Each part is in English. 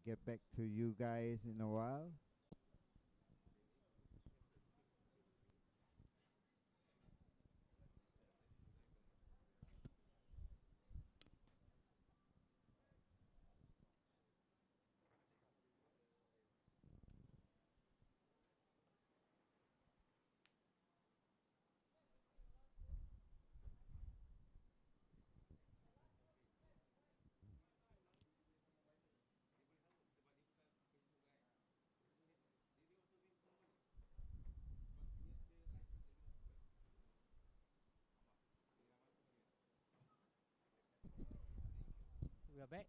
get back to you guys in a while. We are back.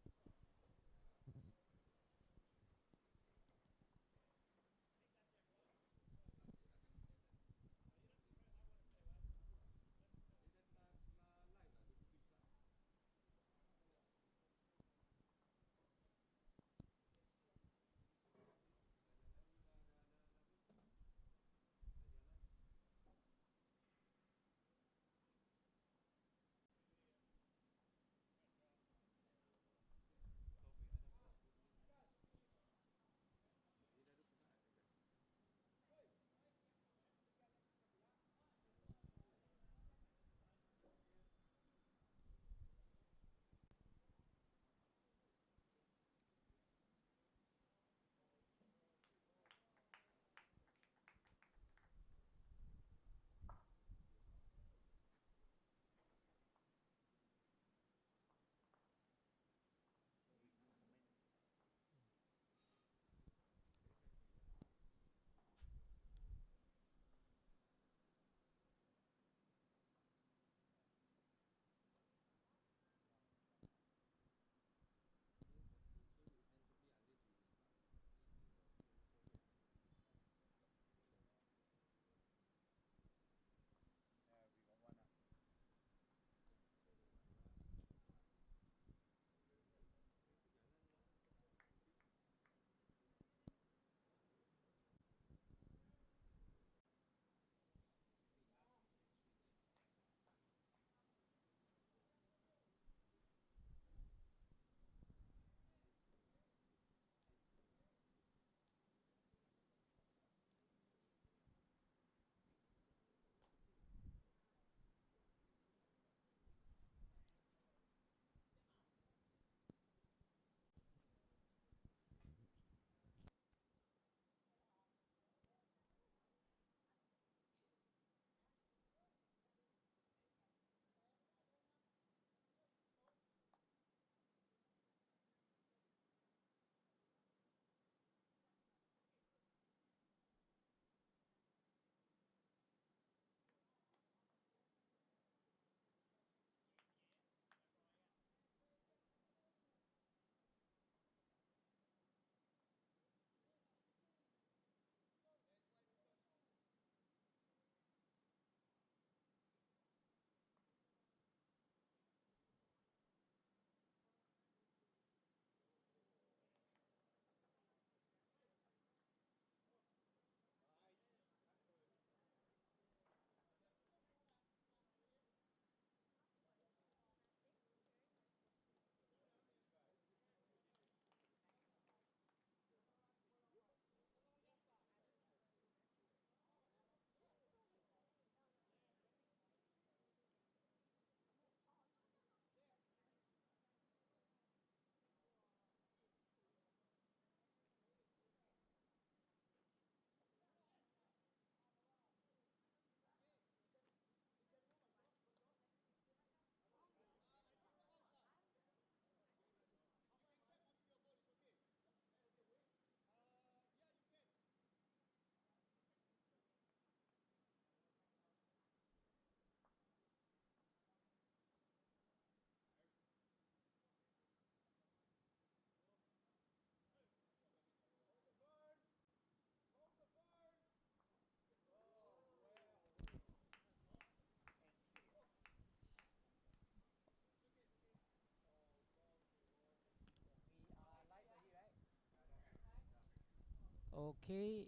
Okay,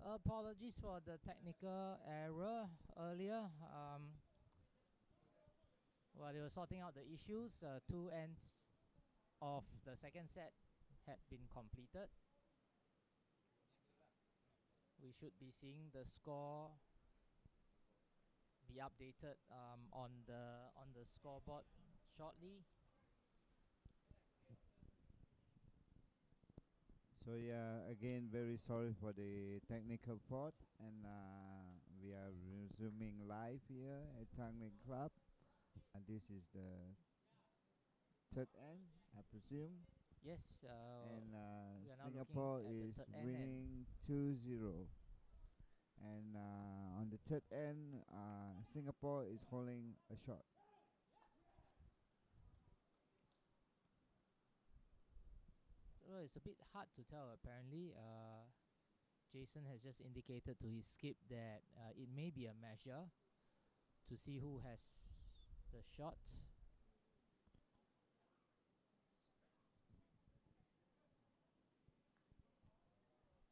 apologies for the technical error earlier. While they were sorting out the issues, two ends of the second set had been completed. We should be seeing the score be updated on the scoreboard shortly. So yeah, again, very sorry for the technical fault, and we are resuming live here at Tanglin Club. This is the third end, I presume, Yes, and we are now looking Singapore at the is third end, and winning 2-0. And on the third end, Singapore is holding a shot. well, it's a bit hard to tell. Apparently, Jason has just indicated to his skip that it may be a measure to see who has the shot.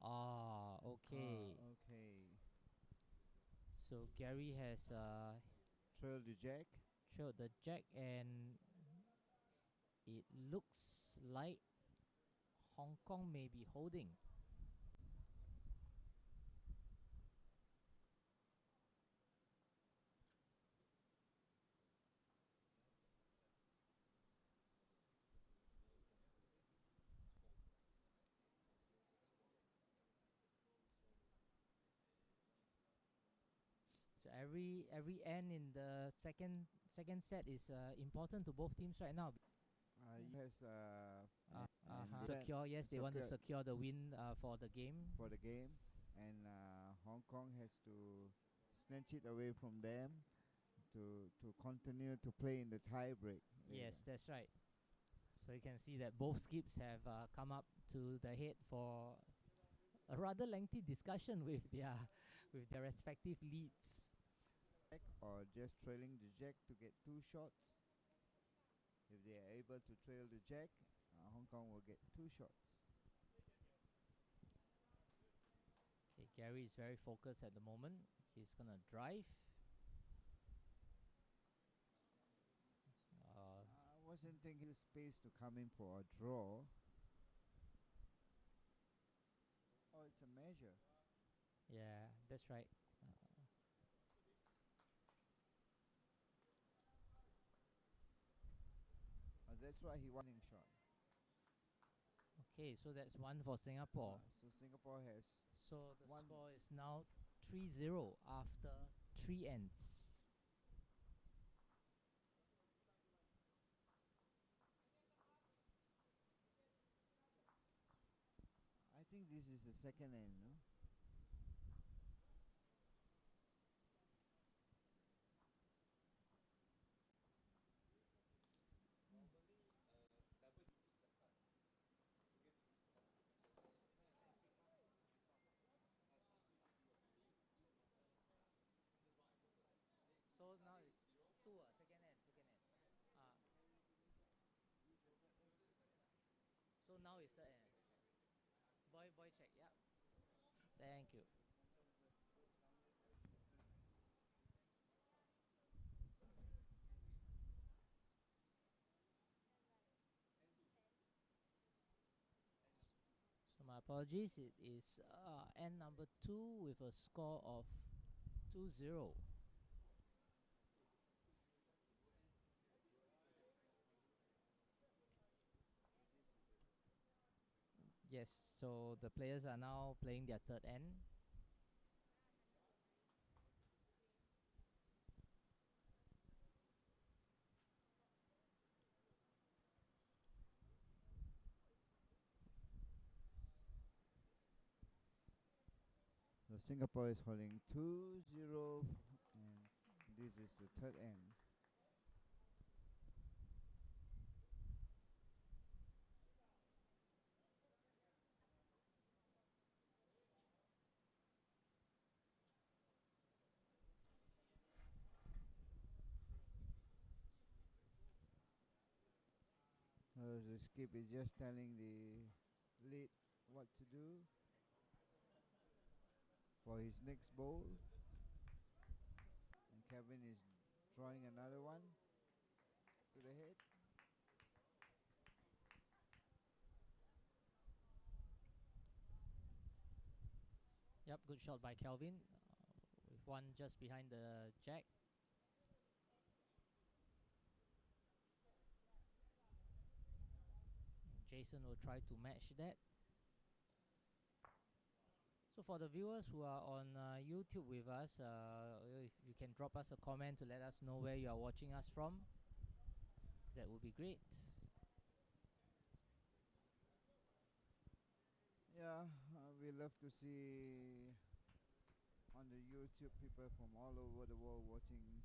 Ah, okay. Okay. So Gary has Trail the jack. trailed the jack, and it looks like Hong Kong may be holding. So every end in the second set is important to both teams right now. Has and Secure, yes, they want to secured secure the win for the game. for the game, and Hong Kong has to snatch it away from them to continue to play in the tie break Yes, later. that's right. So you can see that both skips have come up to the head for a rather lengthy discussion with their respective leads. Or just trailing the jack to get two shots. If they are able to trail the jack, Hong Kong will get two shots. Okay, Gary is very focused at the moment. He's gonna drive. I wasn't thinking of space to come in for a draw. Oh, it's a measure. Yeah, that's right. That's why he winning shot. Okay, so that's one for Singapore. So Singapore has So the one. score is now 3-0 after 3 ends. I think this is the second end, no? So now it's two, second end, second end. So now it's the end. Boy check, yeah. Thank you. So my apologies, it is end number 2 with a score of 2-0. Yes, so the players are now playing their third end. So Singapore is holding 2-0, and this is the third end. The skip is just telling the lead what to do for his next bowl. And Kevin is drawing another one to the head. Yep, good shot by Kelvin, with one just behind the jack. Jason will try to match that. So for the viewers who are on YouTube with us, if you can drop us a comment to let us know where you are watching us from, that would be great. Yeah, we love to see on the YouTube people from all over the world watching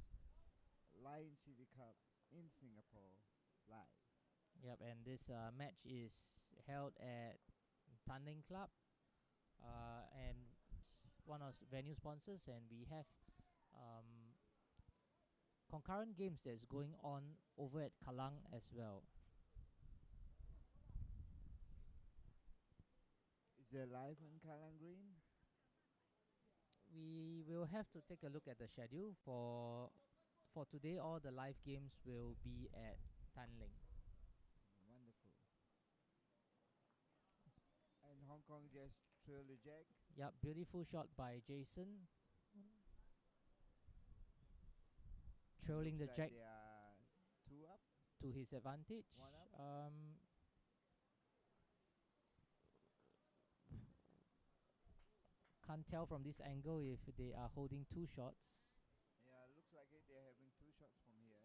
Lion City Cup in Singapore live. Yep, and this match is held at Tanglin Club, and one of venue sponsors, and we have um, concurrent games that's going on over at Kallang as well. Is there live in Kallang Green? We will have to take a look at the schedule for today. All the live games will be at Tanling. Wonderful. And Hong Kong just trail the jack. Yep, beautiful shot by Jason, And trailing looks the like jack they are two up, to his one advantage. up. Can't tell from this angle if they are holding two shots. Yeah, looks like it. They're having two shots from here.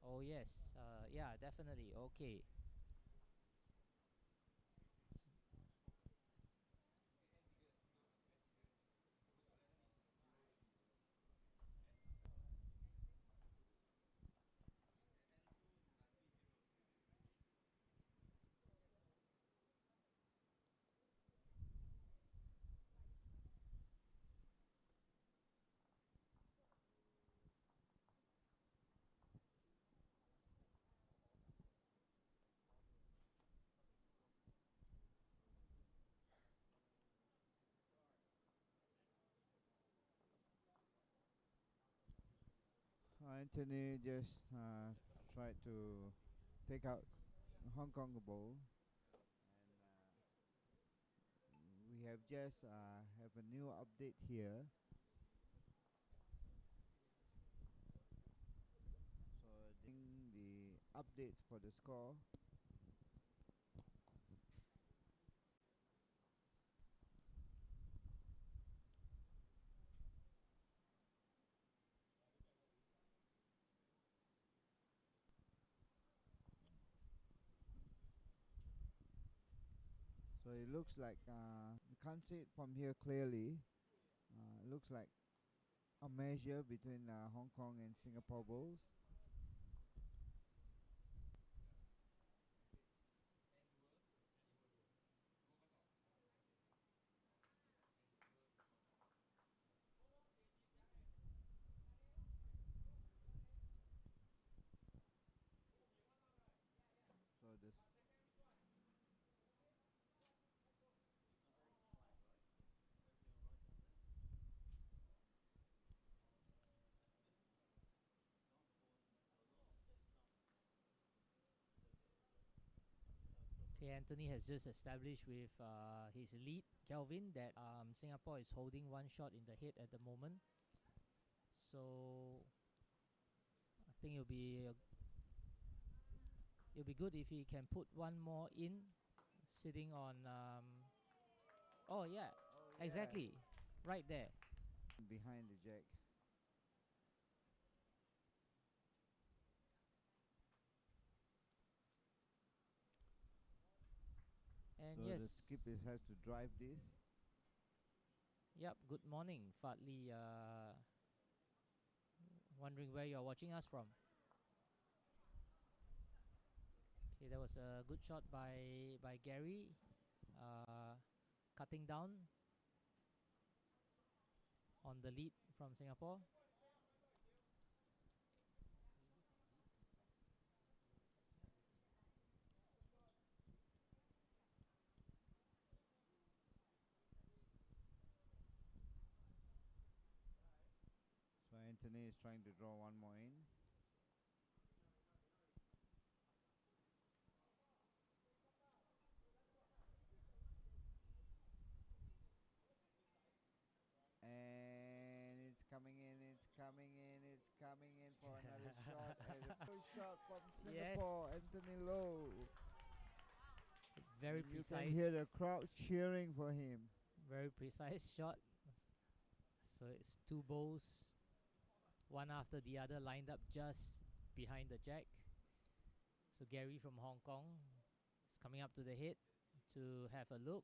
Oh yes, yeah, definitely. Okay. Anthony just tried to take out Hong Kong ball, and we have just have a new update here. So the updates for the score. So it looks like we can't see it from here clearly. It looks like a measure between Hong Kong and Singapore Bulls. So this. Okay, Anthony has just established with his lead, Kelvin, that Singapore is holding one shot in the head at the moment. So I think it'll be good if he can put one more in, sitting on. Oh yeah, Oh yeah, exactly, right there. behind the jack. And So the skip yes, has to drive this. yep. Good morning, Fadli. Wondering where you're watching us from. Okay, that was a good shot by Gary, uh, cutting down on the lead from Singapore. So Anthony is trying to draw one more in. coming in. It's coming in for another shot. And the first shot from Yes, Singapore, Anthony Lowe. very And you can hear the precise, crowd cheering for him. very precise shot. So it's two bowls, one after the other, lined up just behind the jack. So Gary from Hong Kong is coming up to the hit to have a look.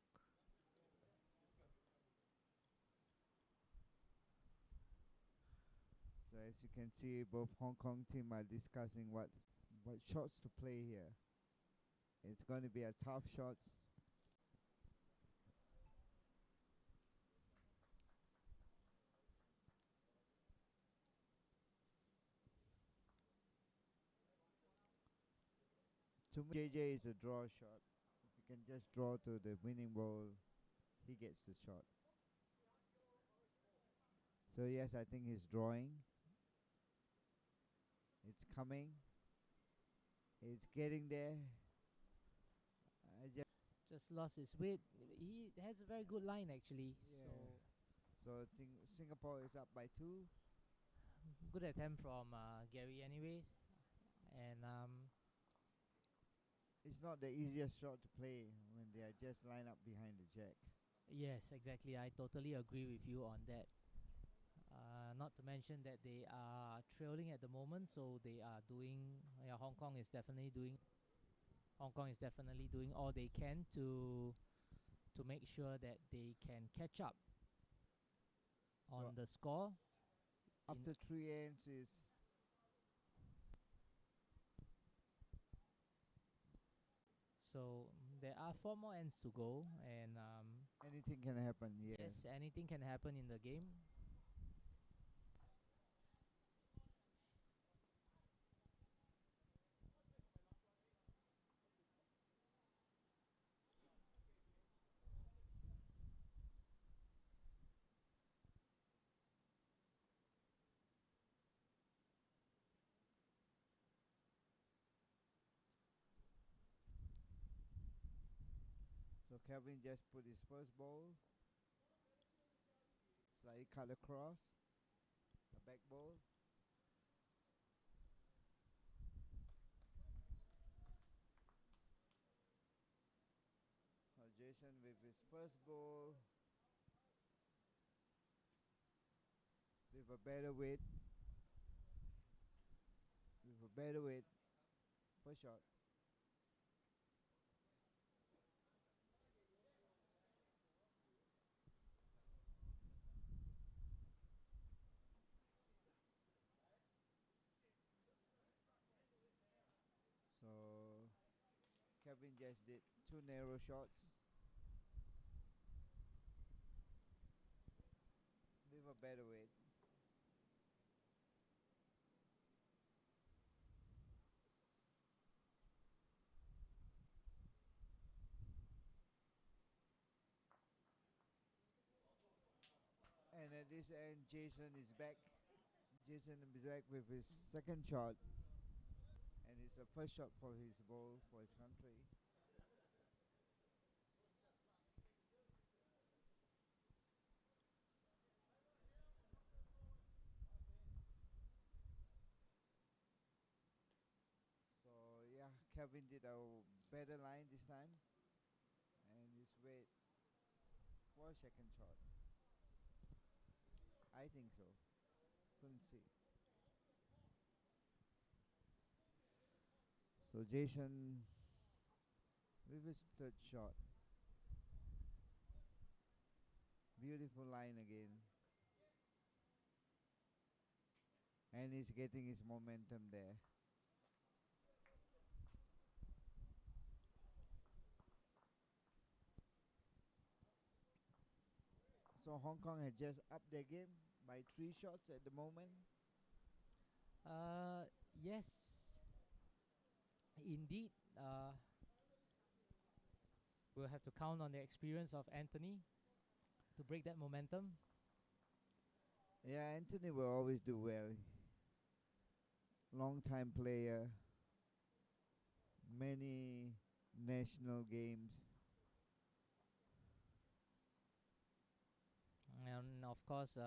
So as you can see, both Hong Kong team are discussing what shots to play here. It's going to be a tough shots. To me, JJ is a draw shot. If you can just draw to the winning ball, he gets the shot. So yes, I think he's drawing. It's coming. It's getting there. I Just lost his weight. He has a very good line actually. yeah. So So I think Singapore is up by 2. good attempt from Gary, anyways. And It's not the easiest shot to play when they are just lined up behind the jack. yes, exactly. I totally agree with you on that. Not to mention that they are trailing at the moment, so they are doing. Yeah, Hong Kong is definitely doing all they can to make sure that they can catch up So on the score. In after 3 ends is so there are four more ends to go, and anything can happen. yes, Yes. anything can happen in the game. So Kevin just put his first ball, slightly cut across the back ball. So Jason with his first ball with a better weight, with a better weight, first shot. So Kevin just did 2 narrow shots with a better weight. And at this end, Jason is back. Jason is back with his second shot, and it's the first shot for his ball for his country. So yeah, Kevin did a better line this time, and he's wait for a second shot. I think so. Couldn't see. So Jason with his third shot, beautiful line again, and he's getting his momentum there. So Hong Kong had just upped their game by 3 shots at the moment. Yes, indeed. We'll have to count on the experience of Anthony to break that momentum. Yeah, Anthony will always do well. Long time player, many national games. And of course,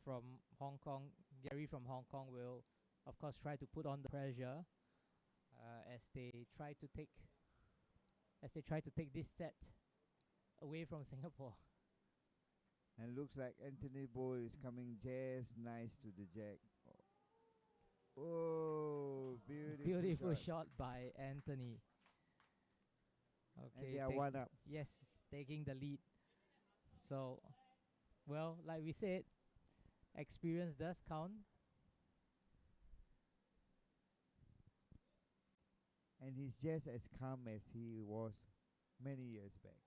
from Hong Kong, Gary from Hong Kong will, of course, try to put on the pressure as they try to take this set away from Singapore. And looks like Anthony Bow is coming just nice to the jack. Oh, beautiful Beautiful shot. shot by Anthony. And they Okay, are one up. yes, taking the lead. So, well, like we said, experience does count. And he's just as calm as he was many years back.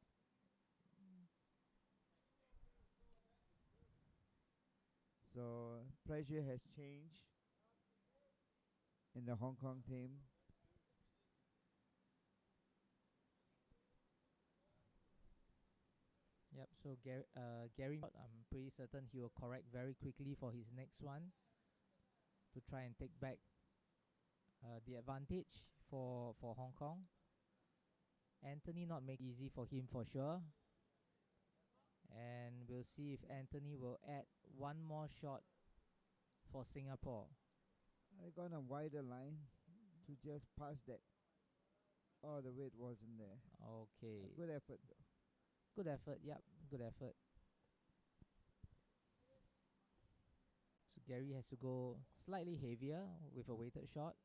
So pressure has changed in the Hong Kong team. Yep. So Gary, I'm pretty certain he will correct very quickly for his next one to try and take back the advantage for Hong Kong. Anthony not make easy for him for sure, and we'll see if Anthony will add one more shot for Singapore. I got a wider line to just pass that. Oh, the weight wasn't there. A Okay, good effort though. good effort. Yep, good effort. So Gary has to go slightly heavier with a weighted shot.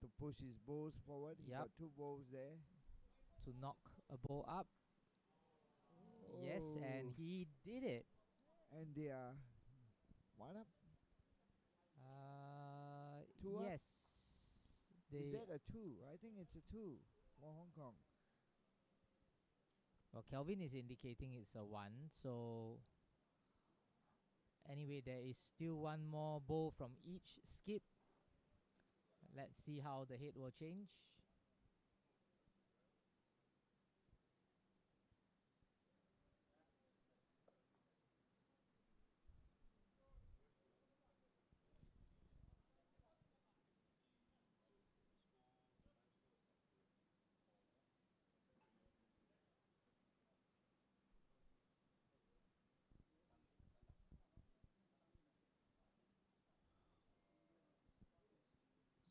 To push his balls forward. He Yep, got two balls there. to knock a ball up. Yes, and Oh, he did it. and they are one up, two up. Yes, Is they. that a two? I think it's a two for Hong Kong. Well, Kelvin is indicating it's a one. So anyway, there is still one more bowl from each skip. Let's see how the head will change.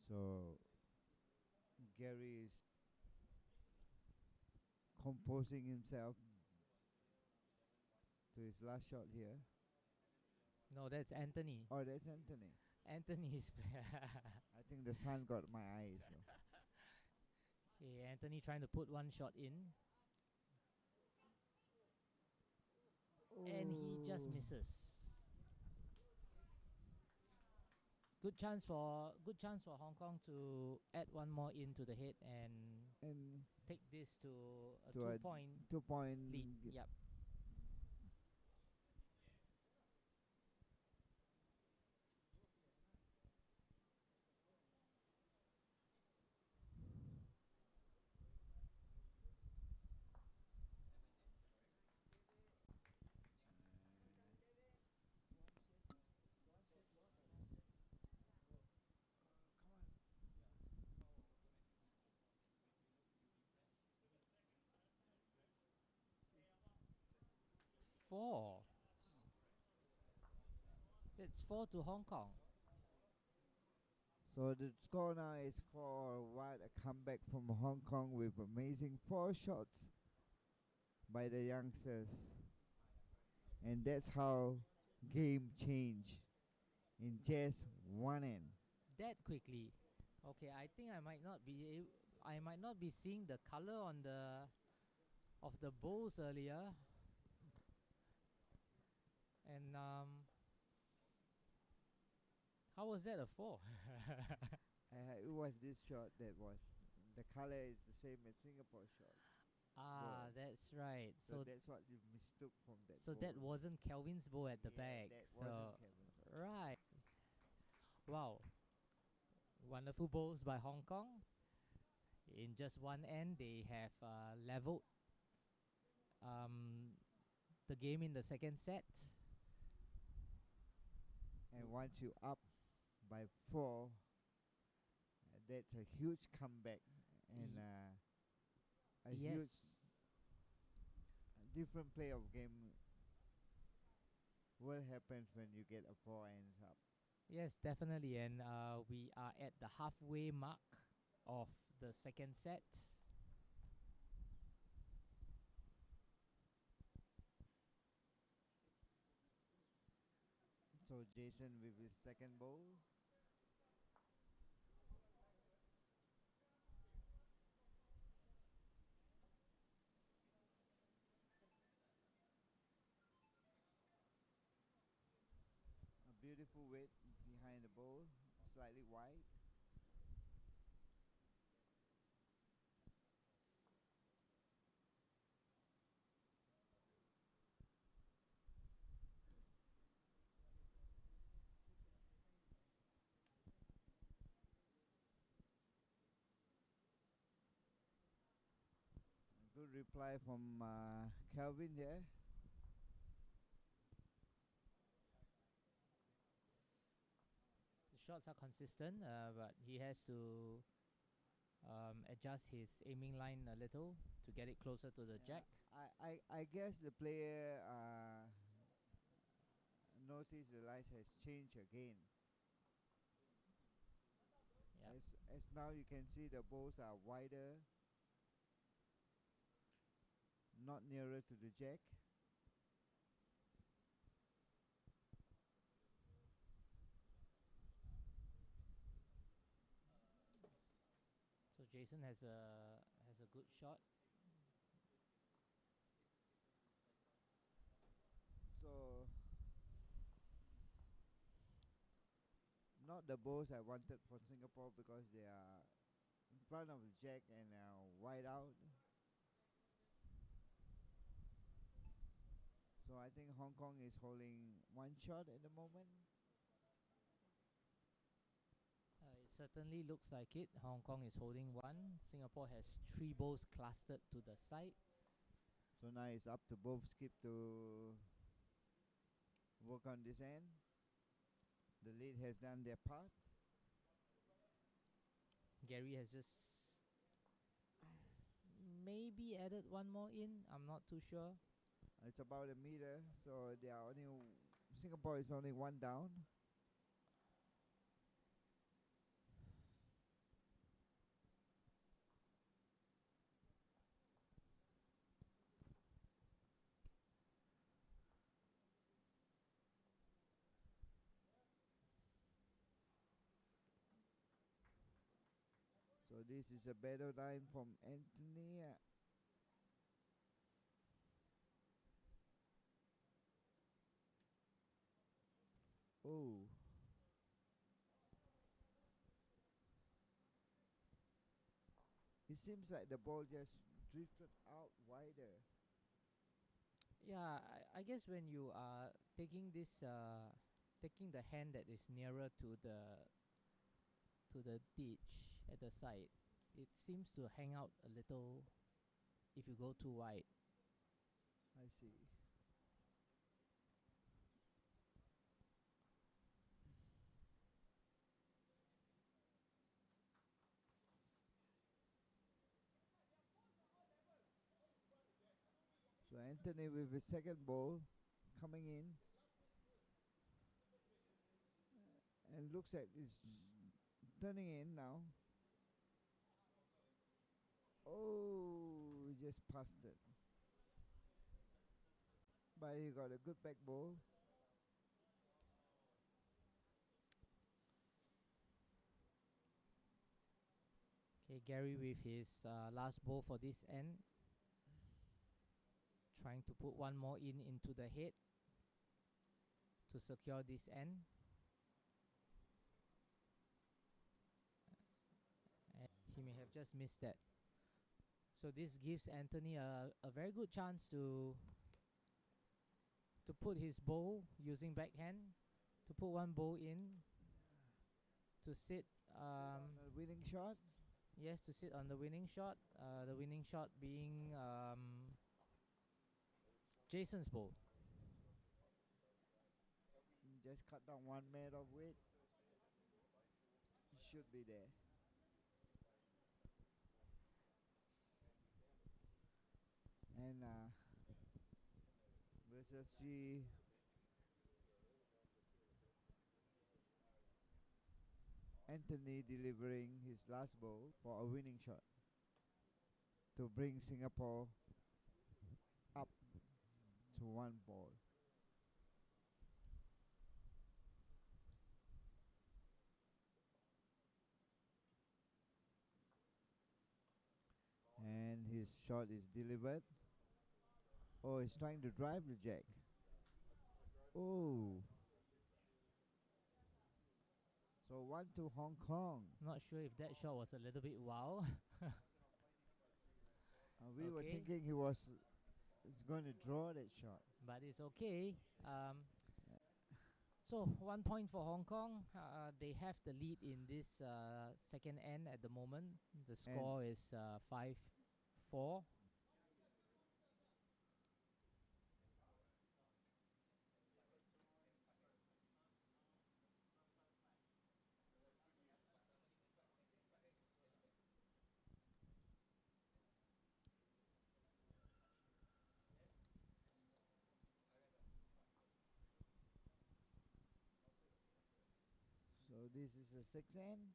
So Gary is composing himself to his last shot here. No, that's Anthony. Oh, that's Anthony. Anthony is. I think the sun got my eyes though. Okay, Anthony trying to put one shot in, and he just Oh, misses. Good chance for Hong Kong to add one more into the head and and take this to a to a 2 point lead. two-point. Yep. Come on. 4. It's 4 to Hong Kong. So the score now is 4-1. A comeback from Hong Kong with amazing four shots by the youngsters, and that's how game change in just one end. That quickly. Okay, I think I might not be seeing the color on the of the bowls earlier, and how was that a 4? It was this shot that was the color is the same as Singapore shot. Ah, Well, that's right. so So that's what you mistook from that so that bowl. wasn't Kelvin's bowl at the Yeah, back. that wasn't So Kevin's bowl. right. Wow. Wonderful bowls by Hong Kong. In just one end, they have leveled um, the game in the second set. And once you up by four, that's a huge comeback and Y- a huge yes, different play of game what happens when you get a four ends up. Yes, definitely. And we are at the halfway mark of the second set. So Jason with his second bowl. A beautiful weight behind the bowl, slightly wide. A good reply from Calvin there. The shots are consistent, but he has to adjust his aiming line a little to get it closer to the Yeah, jack. I guess the player noticed the light has changed again. Yep. As now you can see the bowls are wider, not nearer to the jack. So Jason has a good shot. So not the bowls I wanted for Singapore because they are in front of the jack and wide out. So I think Hong Kong is holding one shot at the moment. It certainly looks like it. Hong Kong is holding one. Singapore has three balls clustered to the side. So now it's up to both skip to work on this end. The lead has done their part. Gary has just maybe added one more in. I'm not too sure. It's about a meter, so they are only Singapore is only one down. So this is a better line from Anthony. Oh, it seems like the ball just drifted out wider. Yeah, I guess when you are taking this, taking the hand that is nearer to the ditch at the side, it seems to hang out a little if you go too wide. I see. So Anthony with his second ball coming in and looks at is turning in now. Oh, he just passed it. But he got a good back ball. Okay, Gary with his last ball for this end, trying to put one more in into the head to secure this end. And he may have just missed that. So this gives Anthony a very good chance to put his bowl using backhand, to put one bowl in, to sit On a winning shot. yes, to sit on the winning shot. The winning shot being Jason's bowl. Just cut down 1 meter of weight. He should be there. And we'll just see Anthony delivering his last ball for a winning shot to bring Singapore up to one ball. And his shot is delivered. Oh, he's trying to drive the jack. Oh, so 1-2 Hong Kong. Not sure if that shot was a little bit wow. We were Okay, thinking he was going to draw that shot. but it's okay. So 1 point for Hong Kong. They have the lead in this second end at the moment. The And score is 5-4. so this is the sixth end.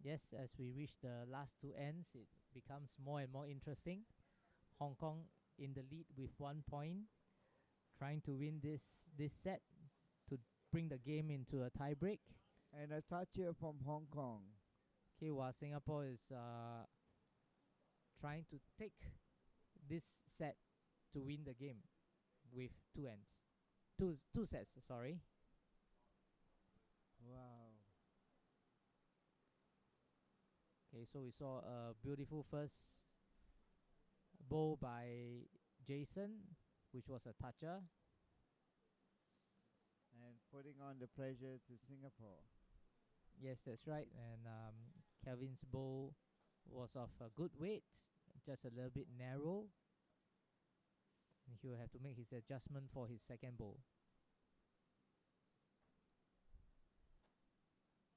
Yes, as we reach the last two ends, it becomes more and more interesting. Hong Kong in the lead with 1 point, trying to win this set to bring the game into a tie break. And a touch here from Hong Kong. Okay, while Singapore is trying to take this set to win the game with two ends, two sets. Sorry. Wow. Okay, so we saw a beautiful first bowl by Jason, which was a toucher. And putting on the pressure to Singapore. Yes, that's right. And Kevin's bowl was of a good weight, just a little bit narrow. And he will have to make his adjustment for his second bowl.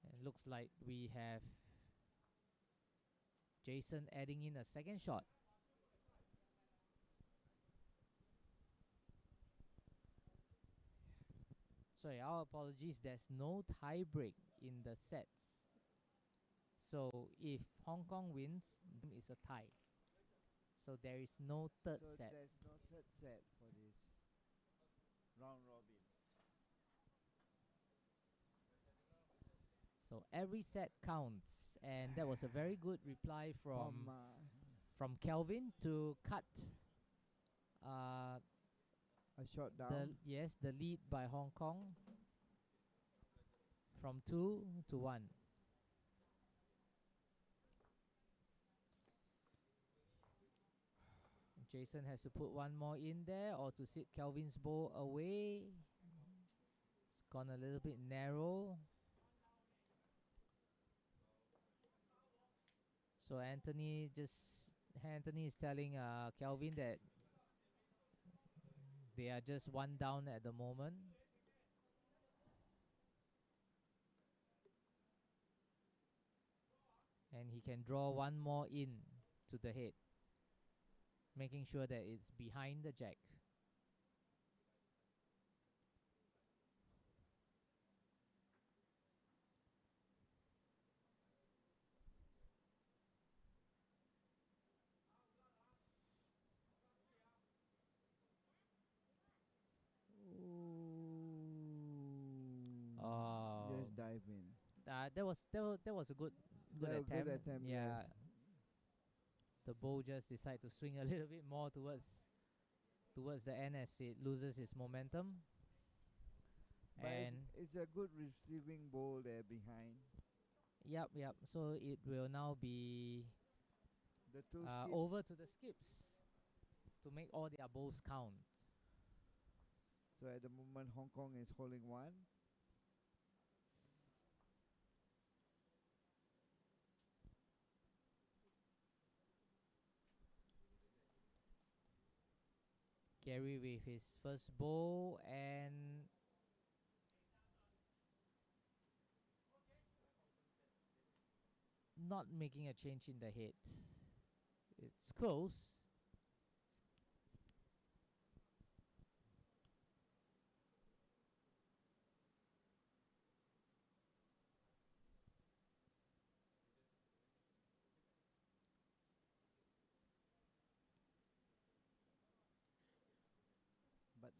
And looks like we have Jason adding in a second shot. Sorry, our apologies. There's no tie break in the sets. So if Hong Kong wins, it's a tie. So there is no third So set. there's no third set for this round robin. So every set counts, and that was a very good reply From from Kelvin to cut uh, a shot down. the lead by Hong Kong from 2-1. Jason has to put one more in there or to sit Kelvin's ball away. It's gone a little bit narrow. So Anthony is telling Kelvin that they are just one down at the moment. And he can draw one more in to the head, making sure that it's behind the jack. Ooh. Oh, Just dive in. that was a good That was good attempt. attempt, Yeah, yes. the ball just decided to swing a little bit more towards the end as it loses its momentum. But And it's a good receiving ball there behind. yep. So it will now be The two over skips. to the skips to make all their balls count. So at the moment, Hong Kong is holding one. Gary with his first ball and not making a change in the head. It's close.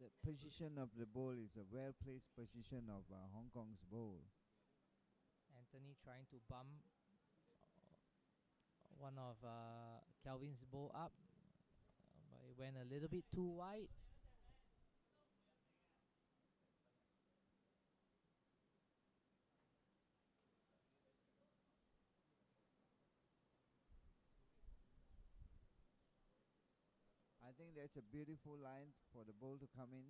the position of the ball is a well placed position of Hong Kong's ball. Anthony trying to bump one of Kelvin's ball up, but it went a little bit too wide. I think that's a beautiful line for the ball to come in.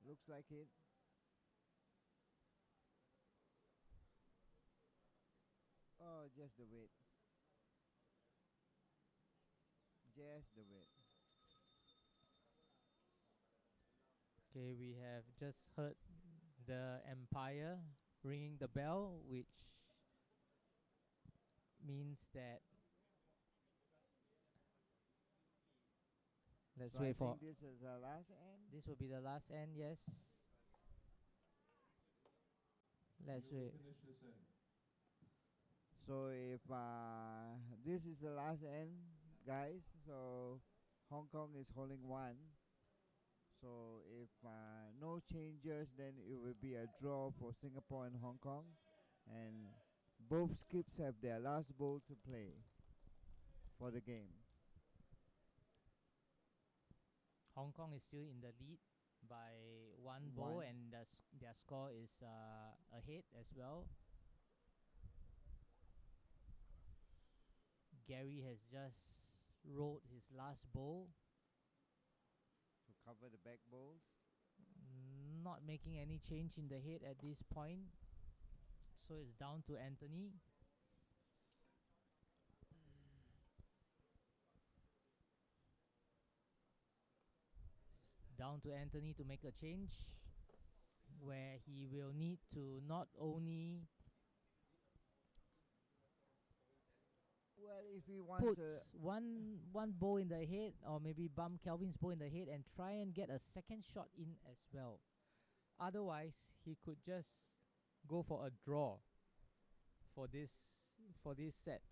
Looks like it. Oh, just the weight. Just the weight. Okay, we have just heard the Empire ringing the bell, which means that let's So I wait for think this is the last end. this will be the last end. Yes, let's You may wait. finish this end. So if this is the last end, guys, so Hong Kong is holding one. So if no changes, then it will be a draw for Singapore and Hong Kong, and both skips have their last ball to play for the game. Hong Kong is still in the lead by one ball, One and their score is ahead as well. Gary has just rolled his last ball, to cover the back balls. not making any change in the head at this point. So it's down to Anthony. It's down to Anthony to make a change where he will need to not only Well, if he wants a put one ball in the head or maybe bump Kelvin's ball in the head and try and get a second shot in as well. Otherwise, he could just go for a draw for this set.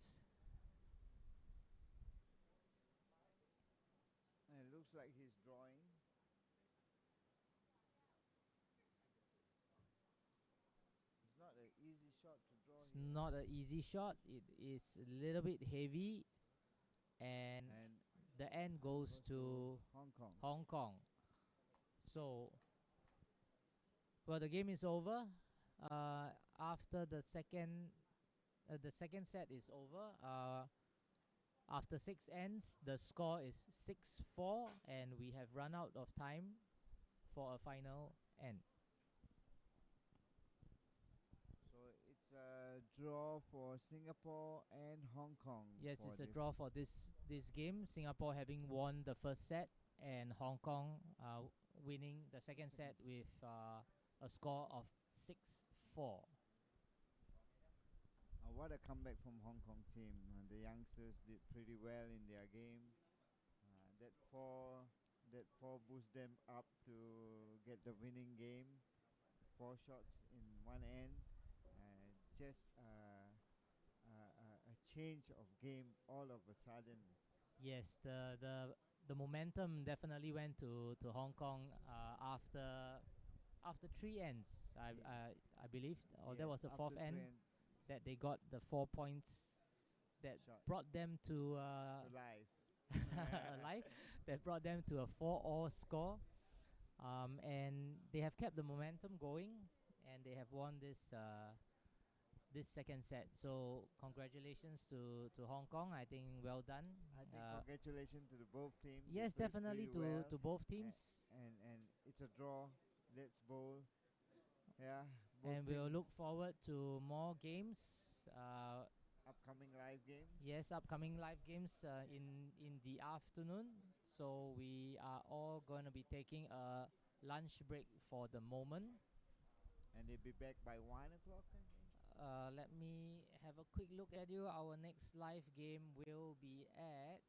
it looks like he's drawing. It's not an easy shot to draw It's here. not an easy shot. It is a little bit heavy, and And the end goes goes to to Hong Kong. Hong Kong. So, well, the game is over. After the second set is over. After six ends, the score is 6-4, and we have run out of time for a final end. So it's a draw for Singapore and Hong Kong Yes, for it's a draw this for this game. Singapore having won the first set, and Hong Kong winning the second second set set. with a score of 6-4. What a comeback from Hong Kong team. The youngsters did pretty well in their game. That four boost them up to get the winning game. Four shots in one end. Just a change of game all of a sudden. Yes, the momentum definitely went to Hong Kong after three ends. Ye- I believe, or that yes, was the fourth after three end and that they got the 4 points that shot brought them to to life. alive. That brought them to a 4-all score. And they have kept the momentum going, and they have won this second set. So congratulations to Hong Kong. I think well done. I think congratulations to the both teams. They Yes, played definitely pretty to well, to both and teams, and it's a draw. Let's bowl. Yeah, both and we'll teams look forward to more games. upcoming live games, Yes, upcoming live games in the afternoon. So we are all going to be taking a lunch break for the moment. and they'll be back by 1 o'clock. I think. Let me have a quick look at you. Our next live game will be at.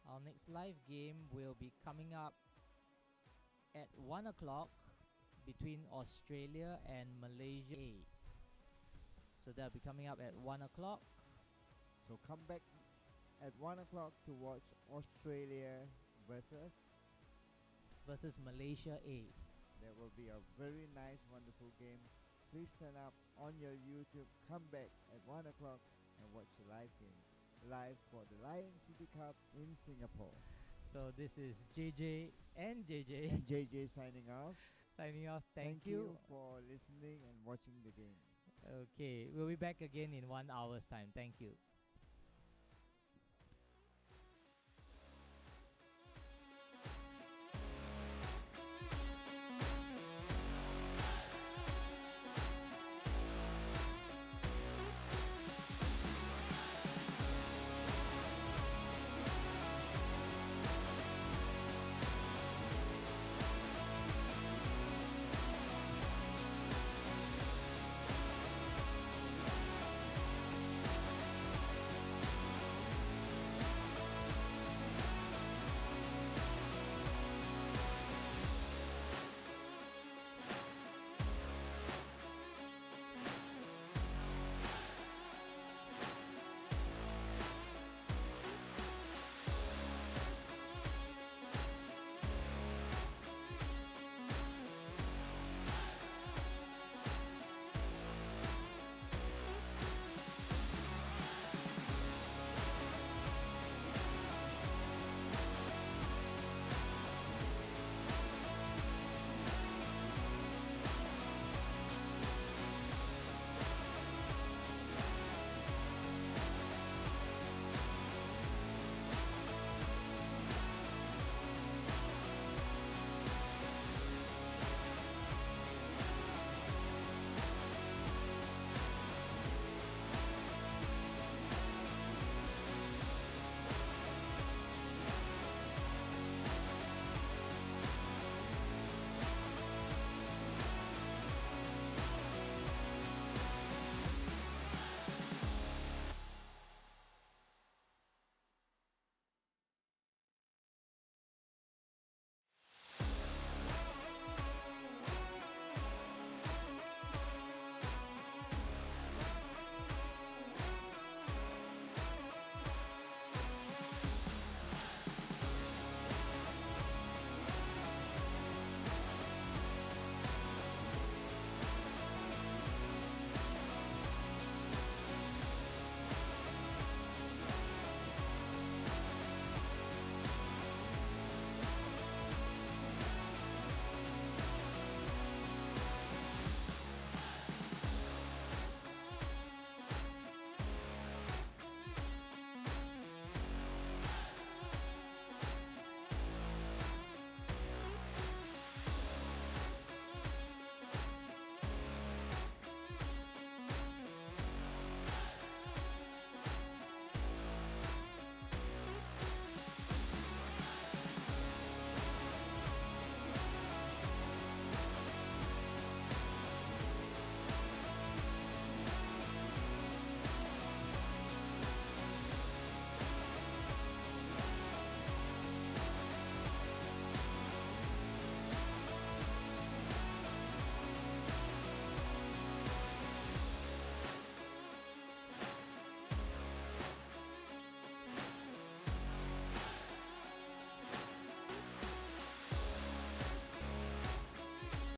Our next live game will be coming up at 1 o'clock between Australia and Malaysia. So that'll be coming up at 1 o'clock. So come back at 1 o'clock to watch Australia versus. Versus Malaysia A. That will be a very nice, wonderful game. Please turn up on your YouTube. Come back at 1 o'clock and watch the live game. Live for the Lion City Cup in Singapore. So this is JJ and JJ. And JJ signing off. Signing off. Thank you you for listening and watching the game. Okay, we'll be back again in 1 hour's time. Thank you.